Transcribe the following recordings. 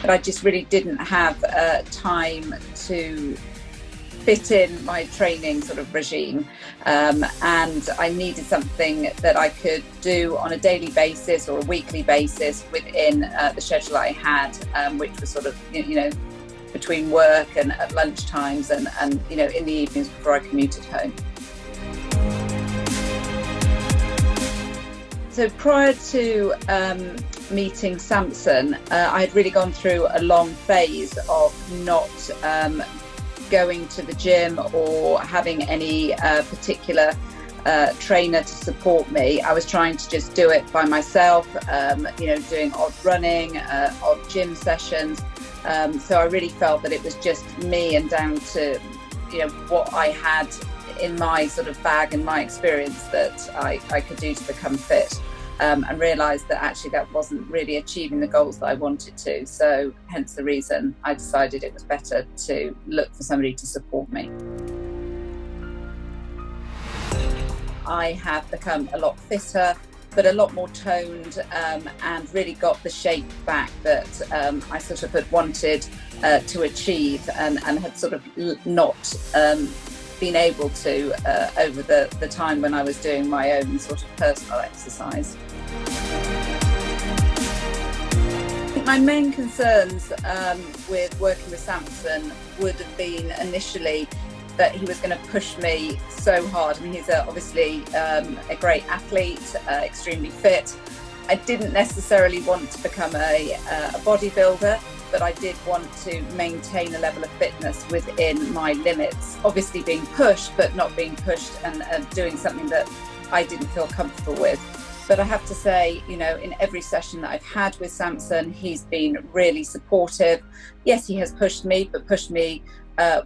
but I just really didn't have time to fit in my training sort of regime, and I needed something that I could do on a daily basis or a weekly basis within the schedule I had, which was sort of, between work and at lunch times and in the evenings before I commuted home. So prior to meeting Samson, I had really gone through a long phase of not going to the gym or having any particular trainer to support me. I was trying to just do it by myself, doing odd running, odd gym sessions. So I really felt that it was just me and down to, what I had in my sort of bag and my experience that I could do to become fit. And realised that actually that wasn't really achieving the goals that I wanted to. So hence the reason I decided it was better to look for somebody to support me. I have become a lot fitter, but a lot more toned, and really got the shape back that I sort of had wanted to achieve and had sort of not been able to over the time when I was doing my own sort of personal exercise. I think my main concerns with working with Samson would have been initially that he was going to push me so hard. I mean, he's obviously a great athlete, extremely fit. I didn't necessarily want to become a bodybuilder, but I did want to maintain a level of fitness within my limits. Obviously being pushed, but not being pushed and doing something that I didn't feel comfortable with. But I have to say, in every session that I've had with Samson, he's been really supportive. Yes, he has pushed me, but pushed me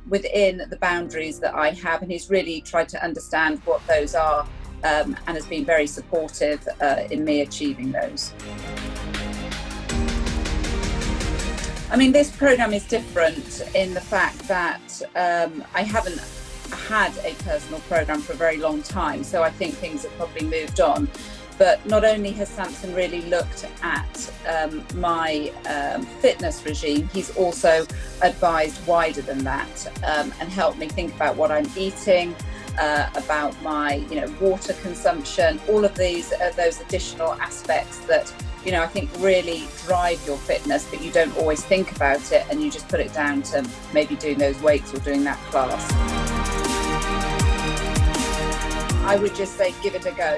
within the boundaries that I have. And he's really tried to understand what those are, and has been very supportive in me achieving those. I mean, this program is different in the fact that I haven't had a personal program for a very long time, so I think things have probably moved on. But not only has Samson really looked at my fitness regime, he's also advised wider than that, and helped me think about what I'm eating, about my water consumption, all of those additional aspects that I think really drive your fitness, but you don't always think about it, and you just put it down to maybe doing those weights or doing that class. I would just say give it a go.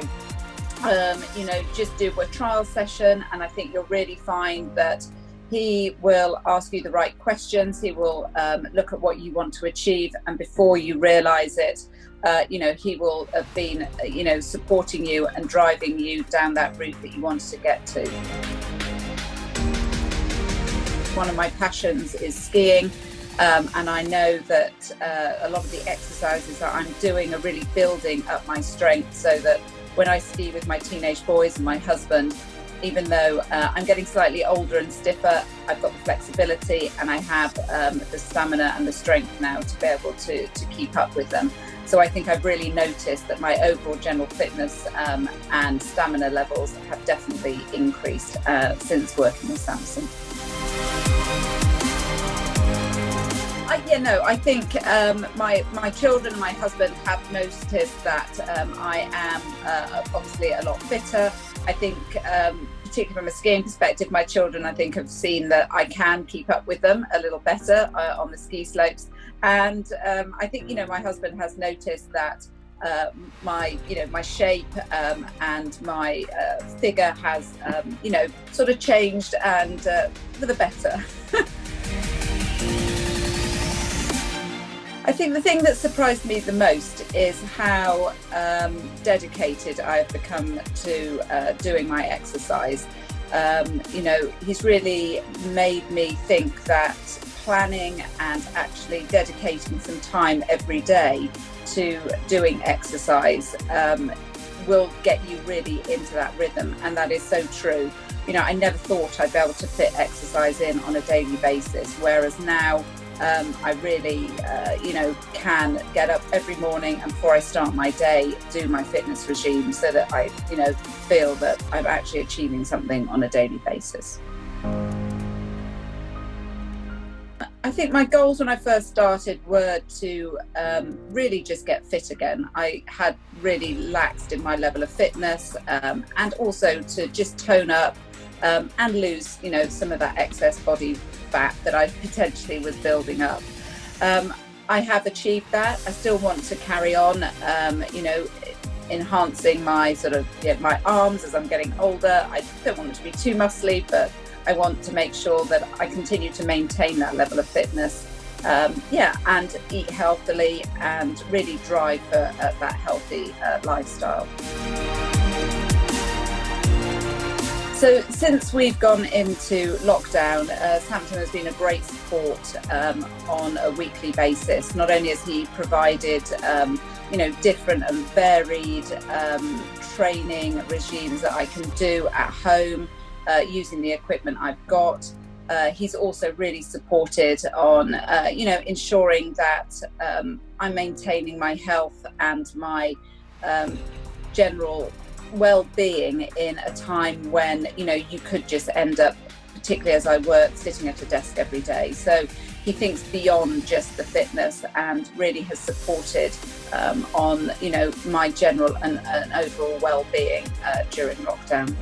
Just do a trial session, and I think you'll really find that he will ask you the right questions. He will look at what you want to achieve, and before you realise it, he will have been, supporting you and driving you down that route that you wanted to get to. One of my passions is skiing, and I know that a lot of the exercises that I'm doing are really building up my strength, so that when I ski with my teenage boys and my husband, even though I'm getting slightly older and stiffer, I've got the flexibility and I have the stamina and the strength now to be able to keep up with them. So I think I've really noticed that my overall general fitness and stamina levels have definitely increased since working with Samson. I think my children and my husband have noticed that I am obviously a lot fitter. I think, particularly from a skiing perspective, my children, I think, have seen that I can keep up with them a little better on the ski slopes. And I think, my husband has noticed that my shape and my figure has, sort of changed and for the better. I think the thing that surprised me the most is how dedicated I have become to doing my exercise. He's really made me think that planning and actually dedicating some time every day to doing exercise will get you really into that rhythm, and that is so true. I never thought I'd be able to fit exercise in on a daily basis, whereas now I really, can get up every morning and before I start my day, do my fitness regime so that I, feel that I'm actually achieving something on a daily basis. I think my goals when I first started were to really just get fit again. I had really laxed in my level of fitness, and also to just tone up and lose, some of that excess body fat that I potentially was building up. I have achieved that. I still want to carry on, enhancing my my arms as I'm getting older. I don't want them to be too muscly, but I want to make sure that I continue to maintain that level of fitness, and eat healthily and really drive for that healthy lifestyle. So since we've gone into lockdown, Samson has been a great support on a weekly basis. Not only has he provided different and varied training regimes that I can do at home, using the equipment I've got. He's also really supported on, ensuring that I'm maintaining my health and my general well-being in a time when, you could just end up, particularly as I work, sitting at a desk every day. So he thinks beyond just the fitness and really has supported on, my general and overall well-being during lockdown.